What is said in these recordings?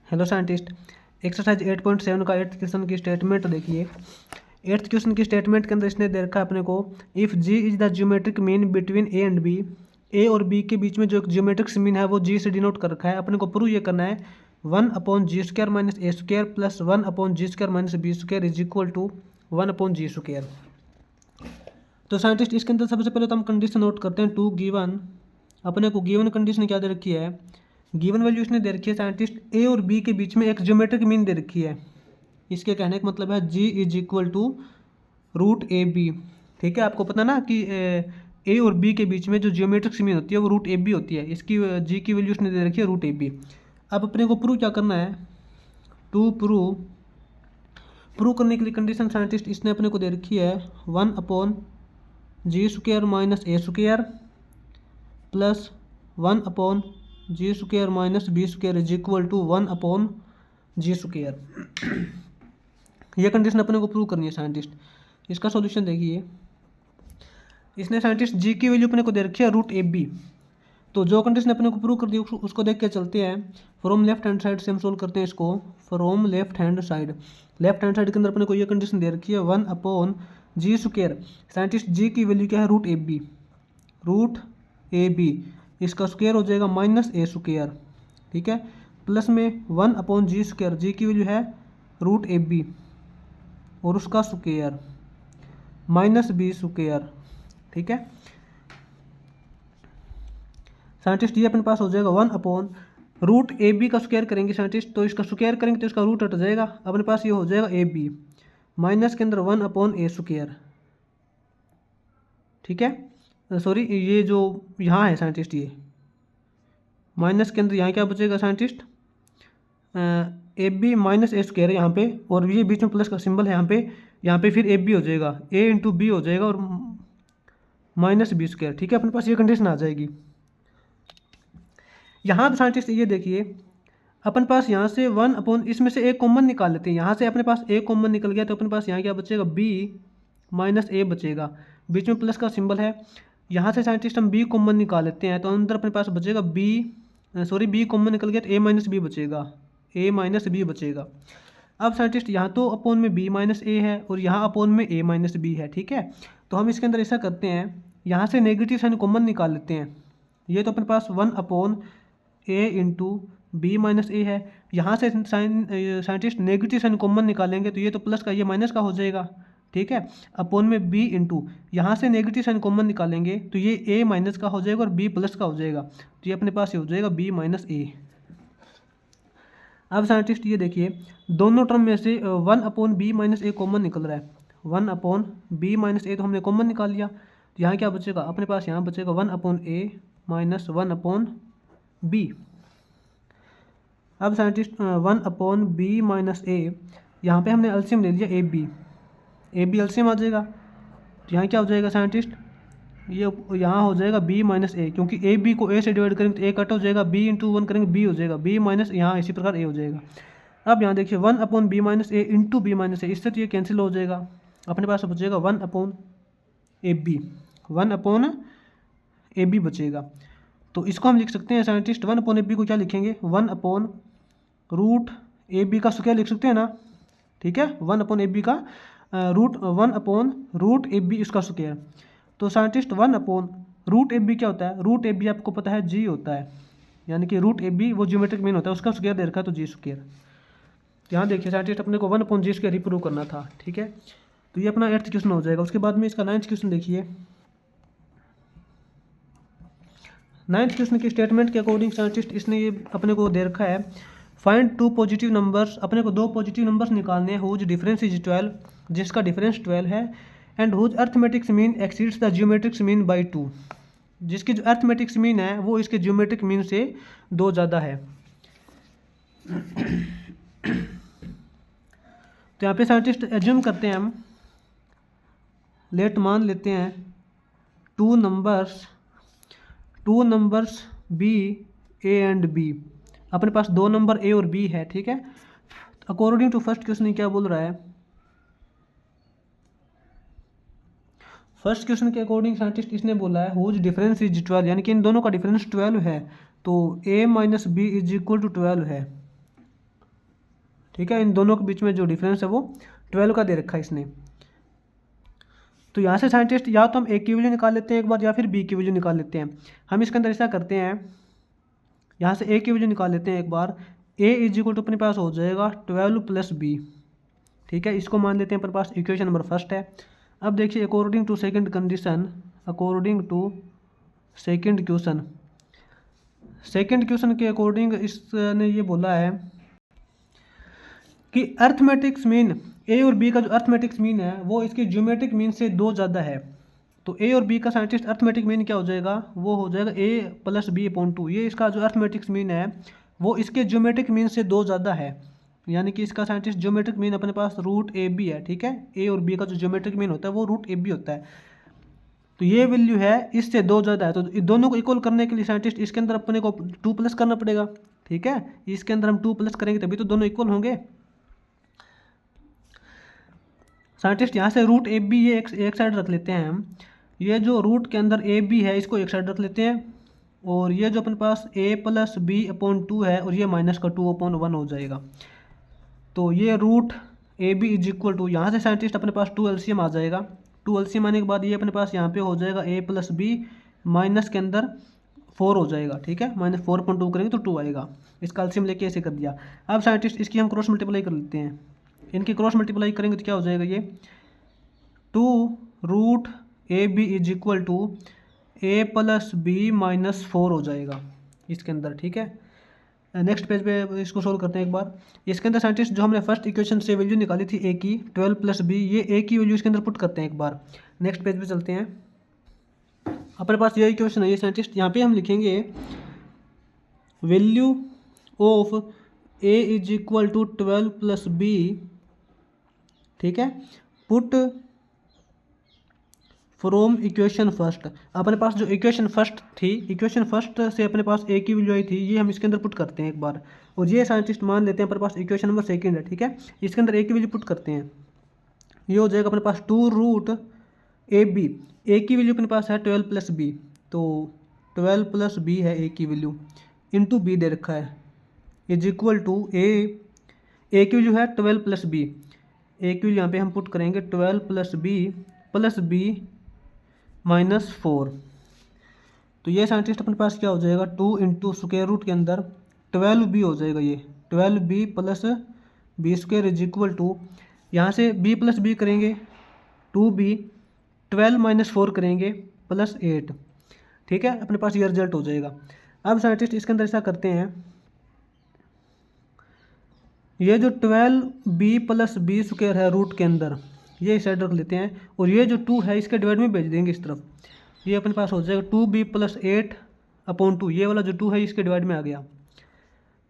Hello scientist, exercise 8.7 का 8th question की statement देखिए। 8th क्वेश्चन की स्टेटमेंट के अंदर इसने दे रखा है अपने को, if G is the geometric mean between A and B, A और बी के बीच में जो ज्योमेट्रिक मीन है वो जी से डिनोट कर रखा है। अपने को प्रूव ये करना है 1/g² minus a square plus 1/g² minus b square is equal to 1/g²। तो साइंटिस्ट इसके अंदर सबसे पहले तो हम कंडीशन नोट करते हैं, टू गिवन। अपने को गिवन कंडीशन क्या दे रखी है, गिवन वैल्यू इसने दे रखी है साइंटिस्ट ए और बी के बीच में एक ज्योमेट्रिक मीन दे रखी है। इसके कहने का मतलब है G is equal to root A B. ठीक है, आपको पता ना कि ए और बी के बीच में जो ज्योमेट्रिक मीन होती है वो रूट ए बी होती है। इसकी जी की वैल्यू इसने दे रखी है रूट ए बी। अब अपने को प्रूव क्या करना है, टू प्रूव करने के लिए कंडीशन साइंटिस्ट इसने अपने को दे रखी है 1/g² minus a square plus 1/g² minus b square is equal to 1/g²। ये कंडीशन अपने को प्रूव करनी है साइंटिस्ट। इसका सॉल्यूशन देखिए, इसने साइंटिस्ट जी की वैल्यू अपने को दे रखी है रूट ए बी। तो जो कंडीशन अपने को प्रूव कर दी उसको देख के चलते हैं। फ्रॉम लेफ्ट हैंड साइड से हम सोल्व करते हैं इसको। फ्रॉम लेफ्ट हैंड साइड के अंदर अपने को ये कंडीशन दे रखी है 1/g²। साइंटिस्ट जी की वैल्यू क्या है, रूट ए बी। इसका स्क्वायर हो जाएगा माइनस ए स्क्वायर, ठीक है, प्लस में 1/g²। जी की वैल्यू है रूट ए बी और उसका स्क्वायर माइनस बी स्क्वायर। ठीक है साइंटिस्ट, ये अपने पास हो जाएगा 1/रूट ए बी का स्क्वायर करेंगे साइंटिस्ट, तो इसका स्क्वायर करेंगे तो इसका रूट हट जाएगा। अपने पास ये हो जाएगा ए बी माइनस के अंदर 1/a²। ठीक है, सॉरी ये जो यहाँ है साइंटिस्ट, ये माइनस के अंदर यहाँ क्या बचेगा साइंटिस्ट, a b minus a square है यहाँ पे, और ये बीच में प्लस का सिंबल है यहाँ पे फिर ए बी हो जाएगा, ए इंटू बी हो जाएगा और माइनस बी स्क्वायर। ठीक है, अपने पास ये कंडीशन आ जाएगी। यहाँ पे साइंटिस्ट ये देखिए, अपन पास यहाँ से 1/ इसमें से एक कॉमन निकाल लेते हैं। यहाँ से अपने पास एक कॉमन निकल गया तो अपने पास यहाँ क्या बचेगा, बी माइनस ए बचेगा, बीच में प्लस का सिंबल है। यहाँ से साइंटिस्ट हम बी कॉमन निकाल लेते हैं तो अंदर अपने पास बचेगा बी कॉमन निकल गया तो ए माइनस बी बचेगा। अब साइंटिस्ट यहाँ तो अपोन में बी माइनस ए है और यहाँ अपोन में ए माइनस बी है। ठीक है, तो हम इसके अंदर ऐसा करते हैं, यहाँ से नेगेटिव साइन कॉमन निकाल लेते हैं। ये तो अपने पास 1/a इंटू बी माइनस ए है। यहाँ से साइंटिस्ट नेगेटिव साइन कॉमन निकालेंगे तो ये तो प्लस का ये माइनस का हो जाएगा। ठीक है, अपोन में बी इंटू यहाँ से नेगेटिव साइन कॉमन निकालेंगे तो ये ए माइनस का हो जाएगा और बी प्लस का हो जाएगा, तो ये अपने पास ये हो जाएगा बी माइनस ए। अब साइंटिस्ट ये देखिए, दोनों टर्म में से 1/b माइनस ए कॉमन निकल रहा है। 1/b माइनस ए तो हमने कॉमन निकाल लिया, तो यहाँ क्या बचेगा अपने पास, यहाँ बचेगा 1/a माइनस 1/b। अब साइंटिस्ट 1/b माइनस ए, यहाँ पे हमने एलसीएम ले लिया ए बी एलसीएम आ जाएगा, तो यहाँ क्या हो जाएगा साइंटिस्ट, ये यहाँ हो जाएगा b माइनस ए, क्योंकि ए बी को a से डिवाइड करेंगे तो a कट हो जाएगा, b इंटू 1 करेंगे b हो जाएगा, b माइनस यहाँ इसी प्रकार a हो जाएगा। अब यहाँ देखिए 1/b माइनस ए इंटू बी माइनस ए, इससे तो ये कैंसिल हो जाएगा, अपने पास बचेगा 1/ab बचेगा। तो इसको हम लिख सकते हैं साइंटिस्ट, 1/ab को क्या लिखेंगे, 1/√ab का स्क्वायर लिख सकते हैं ना। ठीक है, 1/ab का 1/√ab इसका स्क्वायर। तो साइंटिस्ट 1/√ab क्या होता है, रूट ए बी आपको पता है जी होता है, यानी कि रूट ए बी वो ज्योमेट्रिक मीन होता है, उसका स्क्वायर दे रखा है तो जी स्क्वायर। यहाँ देखिए साइंटिस्ट अपने को 1/g² ही प्रूव करना था। ठीक है, तो ये अपना 8th क्वेश्चन हो जाएगा। उसके बाद में इसका 9th क्वेश्चन देखिए। 9th क्वेश्चन की स्टेटमेंट के अकॉर्डिंग साइंटिस्ट इसने ये अपने को दे रखा है, फाइंड 2 पॉजिटिव नंबर्स। अपने को 2 पॉजिटिव नंबर्स निकालने हैं, हुज डिफरेंस इज 12, जिसका डिफरेंस 12 है, and whose arithmetics mean exceeds the geometrics mean by 2, जिसकी जो अर्थमेटिक्स मीन है वो इसके ज्योमेट्रिक मीन से 2 ज़्यादा है। तो यहाँ पे साइंटिस्ट एज्यूम करते हैं हम, लेट मान लेते हैं 2 numbers b a and b. अपने पास 2 नंबर ए और बी है। ठीक है, अकॉर्डिंग टू फर्स्ट क्वेश्चन क्या बोल रहा है, फर्स्ट क्वेश्चन के अकॉर्डिंग साइंटिस्ट इसने बोला है हुज डिफरेंस इज 12, यानी कि इन दोनों का डिफरेंस 12 है, तो a minus b is equal to 12 है। ठीक है, इन दोनों के बीच में जो डिफरेंस है वो 12 का दे रखा है इसने। तो यहाँ से साइंटिस्ट या तो हम ए की वैल्यू निकाल लेते हैं एक बार, या फिर बी की वैल्यू निकाल लेते हैं। हम इसके अंदर ऐसा करते हैं, यहाँ से ए की वैल्यू निकाल लेते हैं एक बार। ए इज इक्वल टू अपने पास हो जाएगा 12 प्लस बी। ठीक है, इसको मान लेते हैं अपने पास इक्वेशन नंबर फर्स्ट है। अब देखिए according to second condition, according to second question के अकॉर्डिंग इसने ये बोला है कि अर्थमेटिक्स मीन ए और बी का जो अर्थमेटिक्स मीन है वो इसके ज्योमेट्रिक मीन से 2 ज़्यादा है। तो ए और बी का साइंटिस्ट अर्थमेटिक मीन क्या हो जाएगा, वो हो जाएगा ए प्लस बी अपॉन 2। ये इसका जो अर्थमेटिक्स मीन है वो इसके ज्योमेट्रिक मीन से 2 ज़्यादा है, यानी कि इसका साइंटिस्ट ज्योमेट्रिक मीन अपने पास रूट ए बी है। ठीक है, ए और बी का जो ज्योमेट्रिक मीन होता है वो रूट ए बी होता है। तो ये वैल्यू है इससे 2 ज़्यादा है, तो दोनों को इक्वल करने के लिए साइंटिस्ट इसके अंदर अपने को 2 प्लस करना पड़ेगा। ठीक है, इसके अंदर हम 2 प्लस करेंगे तभी तो दोनों इक्वल होंगे। साइंटिस्ट यहाँ से रूट ए बी ये एक साइड रख लेते हैं हम। ये जो रूट के अंदर ए बी है इसको एक साइड रख लेते हैं, और ये जो अपने पास ए प्लस बी अपॉन 2 है और ये माइनस का 2 अपॉन 1 हो जाएगा। तो ये root A b is equal to, यहाँ से साइंटिस्ट अपने पास 2 एलसीएम आ जाएगा। 2 एलसीएम आने के बाद ये अपने पास यहाँ पे हो जाएगा ए प्लस बी, माइनस के अंदर 4 हो जाएगा। ठीक है, माइनस 4.2 करेंगे तो 2 आएगा। इसका एलसीएम लेके ऐसे कर दिया। अब साइंटिस्ट इसकी हम क्रॉस मल्टीप्लाई कर लेते हैं। इनकी क्रॉस मल्टीप्लाई करेंगे तो क्या हो जाएगा, ये 2 root A b is equal to a plus b minus 4 हो जाएगा इसके अंदर। ठीक है, नेक्स्ट पेज पे इसको सोल्व करते हैं एक बार। इसके अंदर साइंटिस्ट जो हमने फर्स्ट इक्वेशन से वैल्यू निकाली थी ए की 12 प्लस बी, ये ए की वैल्यू इसके अंदर पुट करते हैं एक बार। नेक्स्ट पेज पे चलते हैं। अपने पास ये इक्वेशन है, ये साइंटिस्ट यहाँ पे हम लिखेंगे value of a is equal to 12 plus b. ठीक है, पुट फ्रॉम इक्वेशन फर्स्ट। अपने पास जो इक्वेशन फर्स्ट थी, इक्वेशन फर्स्ट से अपने पास ए की वैल्यू आई थी, ये हम इसके अंदर पुट करते हैं एक बार। और ये साइंटिस्ट मान लेते हैं अपने पास इक्वेशन नंबर सेकंड है। ठीक है, इसके अंदर ए की वैल्यू पुट करते हैं, ये हो जाएगा अपने पास 2 रूट ए बी। ए की वैल्यू अपने पास है 12 प्लस बी, तो 12 प्लस बी है ए की वैल्यू, इंटू बी दे रखा है, इज इक्वल टू ए की वैल्यू है 12 प्लस बी। ए की वैल्यू यहाँ पे हम पुट करेंगे 12 प्लस बी माइनस 4। तो ये साइंटिस्ट अपने पास क्या हो जाएगा, 2 इंटू स्क्वायर रूट के अंदर 12 बी हो जाएगा। ये 12 b plus b square is equal to, यहाँ से बी प्लस बी करेंगे 2 बी, 12 माइनस 4 करेंगे प्लस 8। ठीक है, अपने पास ये रिजल्ट हो जाएगा। अब साइंटिस्ट इसके अंदर ऐसा करते हैं, ये जो 12 बी प्लस बी स्क्वायर है रूट के अंदर, ये इस साइड रख लेते हैं, और ये जो 2 है इसके डिवाइड में भेज देंगे इस तरफ। ये अपने पास हो जाएगा 2b प्लस 8 अपॉन 2। ये वाला जो 2 है इसके डिवाइड में आ गया।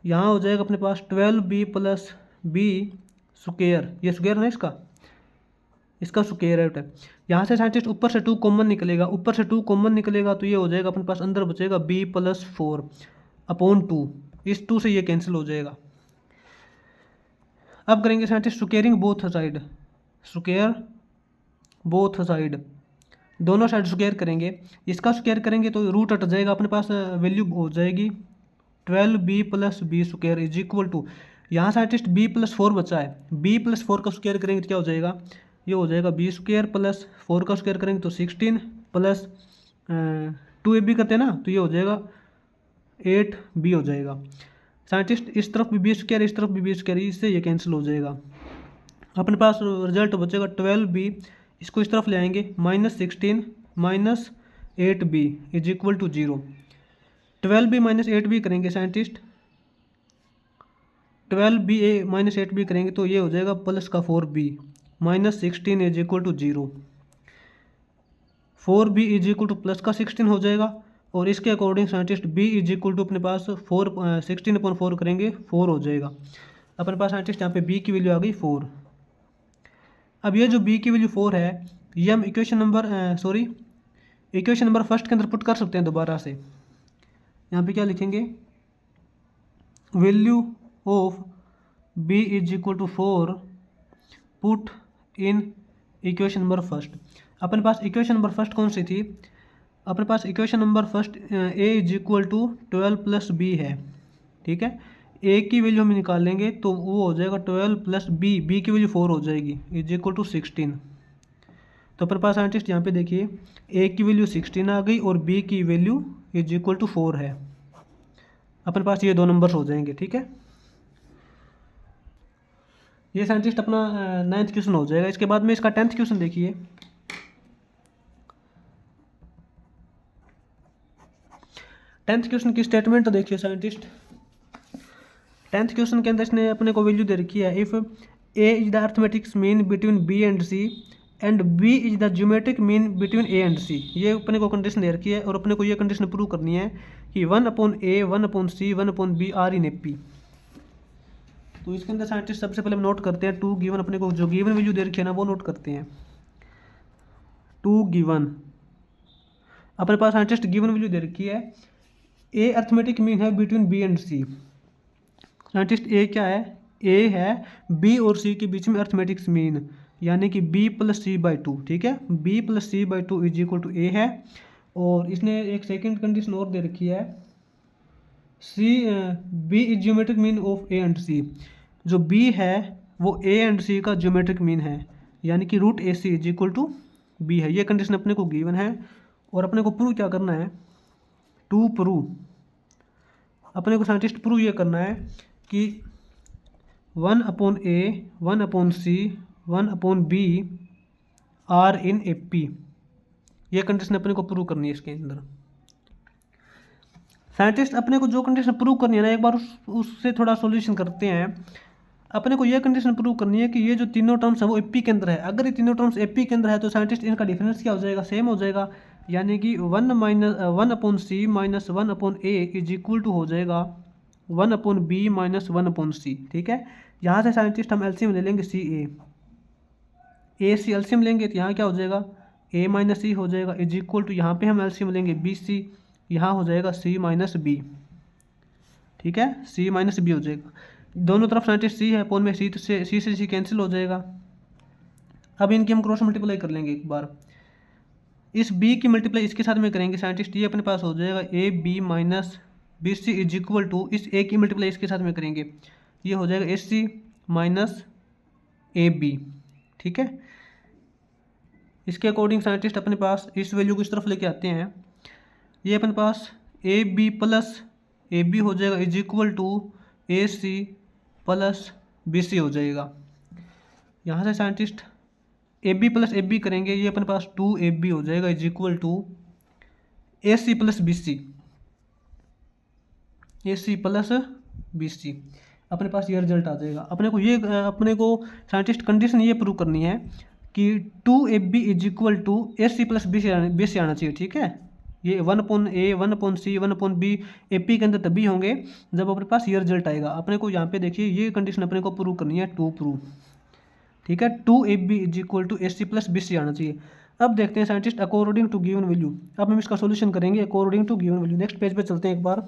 यहाँ हो जाएगा अपने पास 12b प्लस बी स्क्वायर, ये स्क्वायर है इसका स्क्वायर रूट है। यहाँ से साइंटिस्ट ऊपर से 2 कॉमन निकलेगा, ऊपर से 2 कॉमन निकलेगा तो ये हो जाएगा अपने पास अंदर बचेगा b प्लस 4 अपॉन 2। इस 2 से ये कैंसिल हो जाएगा। अब करेंगे scientist squaring both side, square both side, दोनों साइड स्क्वेयर करेंगे। इसका स्क्वेयर करेंगे तो रूट हट जाएगा, अपने पास वैल्यू हो जाएगी 12b plus b square is equal to, यहाँ साइंटिस्ट b प्लस 4 बचा है, b प्लस 4 का स्क्वेयर करेंगे तो क्या हो जाएगा, ये हो जाएगा b स्क्वेयर प्लस 4 का स्क्वेयर करेंगे तो 16 प्लस 2ab करते हैं ना, तो ये हो जाएगा 8b हो जाएगा। साइंटिस्ट इस तरफ भी b स्क्वेयर, इस तरफ भी b स्क्वेयर, इससे ये कैंसिल हो जाएगा। अपने पास रिजल्ट बचेगा 12b, इसको इस तरफ ले आएंगे, minus 16 minus 8b is equal to 0। 12b minus 8b करेंगे साइंटिस्ट, 12b माइनस 8b करेंगे तो ये हो जाएगा प्लस का 4b minus 16 is equal to 0। 4b is equal to plus का 16 हो जाएगा, और इसके according scientist b is equal to अपने पास 16/4 करेंगे 4 हो जाएगा। अपने पास साइंटिस्ट यहाँ पे b की वैल्यू आ गई 4। अब ये जो b की वैल्यू 4 है, ये हम इक्वेशन नंबर फर्स्ट के अंदर पुट कर सकते हैं दोबारा से। यहाँ पे क्या लिखेंगे, value of b is equal to 4 put in equation number first. अपने पास इक्वेशन नंबर फर्स्ट कौन सी थी, अपने पास equation number first a is equal to 12 plus B है। ठीक है, ए की वैल्यू हम निकालेंगे तो वो हो जाएगा 12 प्लस बी की वैल्यू 4 हो जाएगी इज इक्वल टू 16। तो अपने पास साइंटिस्ट यहाँ पे देखिए ए की वैल्यू 16 आ गई और बी की वैल्यू इज इक्वल टू 4 है। अपने पास ये 2 नंबर्स हो जाएंगे, ठीक है। ये साइंटिस्ट अपना 9th क्वेश्चन हो जाएगा। इसके बाद में इसका 10th क्वेश्चन देखिए। 10th क्वेश्चन की स्टेटमेंट तो देखिए साइंटिस्ट। 10th क्वेश्चन के अंदर इसने अपने को वैल्यू दे रखी है, if A is the arithmetics mean between B and C and B is the geometric mean between A and C. ये अपने को कंडीशन दे रखी है और अपने को ये कंडीशन प्रूव करनी है कि 1/A 1/C 1/B are in AP। तो इसके अंदर साइंटिस्ट सबसे पहले हम नोट करते हैं 2 गिवन, अपने को जो गिवन वैल्यू दे रखी है ना वो नोट करते हैं। 2 गिवन अपने पास साइंटिस्ट गिवन वैल्यू दे रखी है, ए अर्थमेटिक मीन है बिटवीन बी एंड सी। साइंटिस्ट ए क्या है, ए है बी और सी के बीच में अर्थमेटिक्स मीन, यानी कि b + c/2, ठीक है। b + c/2 is equal to A है। और इसने एक सेकंड कंडीशन और दे रखी है, b is geometric mean of A and C. जो b है वो a एंड c का ज्योमेट्रिक मीन है, यानी कि √AC is equal to b है। ये कंडीशन अपने को गिवन है और अपने को प्रूव क्या करना है, टू प्रूव अपने को साइंटिस्ट प्रूव ये करना है कि 1/A 1/C 1/B are in AP। ये कंडीशन अपने को प्रूव करनी है इसके अंदर। साइंटिस्ट अपने को जो कंडीशन प्रूव करनी है ना, एक बार उससे थोड़ा सॉल्यूशन करते हैं। अपने को ये कंडीशन प्रूव करनी है कि ये जो तीनों टर्म्स है वो AP के अंदर है। अगर ये तीनों टर्म्स AP के अंदर है तो साइंटिस्ट इनका डिफरेंस क्या हो जाएगा, सेम हो जाएगा, यानी कि 1/C - 1/A is equal to हो जाएगा 1/B - 1/C, ठीक है। यहाँ से साइंटिस्ट हम एलसीएम ले लेंगे AC एलसीएम लेंगे तो यहाँ क्या हो जाएगा, A - C हो जाएगा इज इक्वल टू, यहाँ पे हम एलसीएम लेंगे BC, यहाँ हो जाएगा C - B, ठीक है। C - B हो जाएगा, दोनों तरफ साइंटिस्ट C है, अपॉन में C, तो C से C कैंसिल हो जाएगा। अब इनकी हम क्रॉस मल्टीप्लाई कर लेंगे एक बार। इस B की मल्टीप्लाई इसके साथ में करेंगे साइंटिस्ट, ये अपने पास हो जाएगा AB - BC is equal to, इस A की मल्टीप्लाई इसके साथ में करेंगे, ये हो जाएगा AC - AB, ठीक है। इसके अकॉर्डिंग साइंटिस्ट अपने पास इस वैल्यू को इस तरफ लेके आते हैं, ये अपने पास AB + AB हो जाएगा is equal to AC + BC हो जाएगा। यहाँ से साइंटिस्ट AB + AB करेंगे, ये अपने पास 2AB हो जाएगा is equal to AC + BC, AC + BC। अपने पास ये रिजल्ट आ जाएगा। अपने को साइंटिस्ट कंडीशन ये प्रूव करनी है कि 2AB is equal to AC + BC आना चाहिए, ठीक है। ये 1/A 1/C 1/B AP के अंदर तभी होंगे जब अपने पास ये रिजल्ट आएगा। अपने को यहाँ पे देखिए ये कंडीशन अपने को प्रूव करनी है, 2 प्रूव, ठीक है। 2AB is equal to AC + BC आना चाहिए। अब देखते हैं scientist according to given value, अब हम इसका सोल्यूशन करेंगे according to given value. Next page पे चलते हैं एक बार।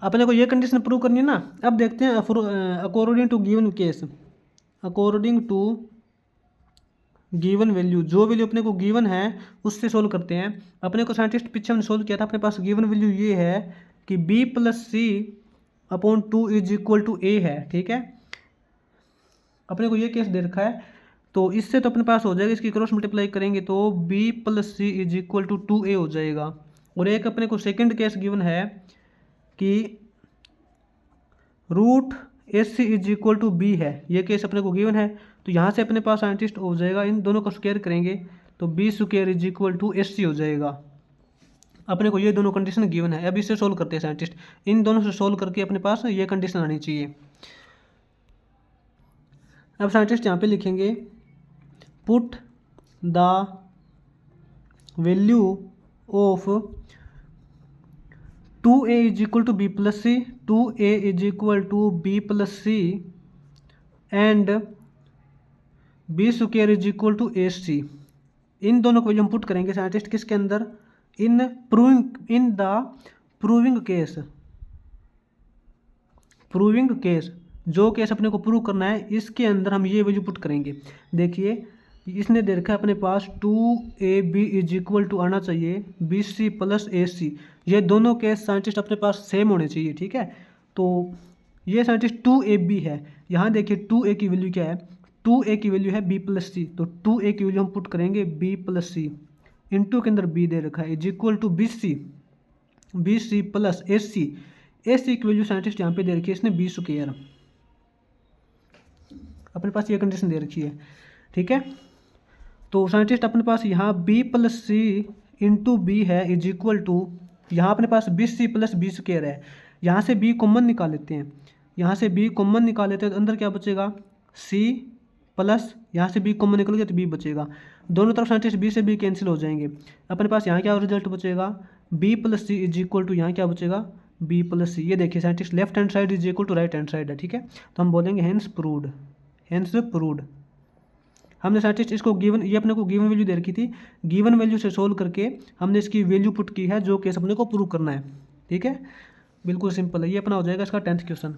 अपने को ये कंडीशन प्रूव करनी है ना। अब देखते हैं according to given case, according to given value, जो वैल्यू अपने को गिवन है उससे सोल्व करते हैं। अपने को साइंटिस्ट पीछे हमने सोल्व किया था, अपने पास गिवन वैल्यू ये है कि B + C/2 is equal to A है, ठीक है। अपने को ये केस दे रखा है, तो इससे तो अपने पास हो जाएगा, इसकी क्रॉस मल्टीप्लाई करेंगे तो B + C is equal to 2A हो जाएगा। और एक अपने को सेकंड केस गिवन है कि √AC is equal to B है, ये केस अपने को गिवन है। तो यहाँ से अपने पास साइंटिस्ट हो जाएगा, इन दोनों को स्क्वायर करेंगे तो B² is equal to AC हो जाएगा। अपने को ये दोनों कंडीशन गिवन है। अब इससे सोल्व करते हैं साइंटिस्ट, इन दोनों से सोल्व करके अपने पास ये कंडीशन आनी चाहिए। अब साइंटिस्ट यहाँ पे लिखेंगे put the value of 2A is equal to B + C, 2A is equal to B + C and B² is equal to AC। इन दोनों को वैल्यू हम पुट करेंगे साइंटिस्ट किसके अंदर, इन द प्रूविंग केस, जो केस अपने को प्रूव करना है इसके अंदर हम ये वैल्यू पुट करेंगे। देखिए इसने दे रखा है अपने पास 2AB इज इक्वल टू आना चाहिए BC + AC, ये दोनों केस साइंटिस्ट अपने पास सेम होने चाहिए, ठीक है। तो ये साइंटिस्ट 2ab है। यहाँ देखिए 2a की वैल्यू क्या है, 2a की वैल्यू है b+c, तो 2a की वैल्यू हम पुट करेंगे b+c, इंटू के अंदर b दे रखा है, is equal to bc plus ac की वैल्यू साइंटिस्ट यहाँ पे दे रखी है इसने b², अपने पास ये कंडीशन दे रखी है, ठीक है। तो साइंटिस्ट अपने पास यहाँ b+c इंटू बी है इज इक्वल टू, यहाँ अपने पास bc प्लस b² है, यहाँ से b कॉमन निकाल लेते हैं, यहाँ से b कॉमन निकाल लेते हैं तो अंदर क्या बचेगा c प्लस, यहाँ से b कॉमन निकल गया तो b बचेगा, दोनों तरफ साइंटिस्ट b से b कैंसिल हो जाएंगे, अपने पास यहाँ क्या रिजल्ट बचेगा b+c इज इक्वल टू, यहाँ क्या बचेगा b+c। ये देखिए scientist left hand side is equal to right hand side है, ठीक है। तो हम बोलेंगे हेंस प्रूव्ड। हमने साइंटिस्ट इसको गिवन, ये अपने को गिवन वैल्यू दे रखी थी, गिवन वैल्यू से सोल्व करके हमने इसकी वैल्यू पुट की है जो केस अपने को प्रूव करना है, ठीक है। बिल्कुल सिंपल है, ये अपना हो जाएगा इसका 10th क्वेश्चन।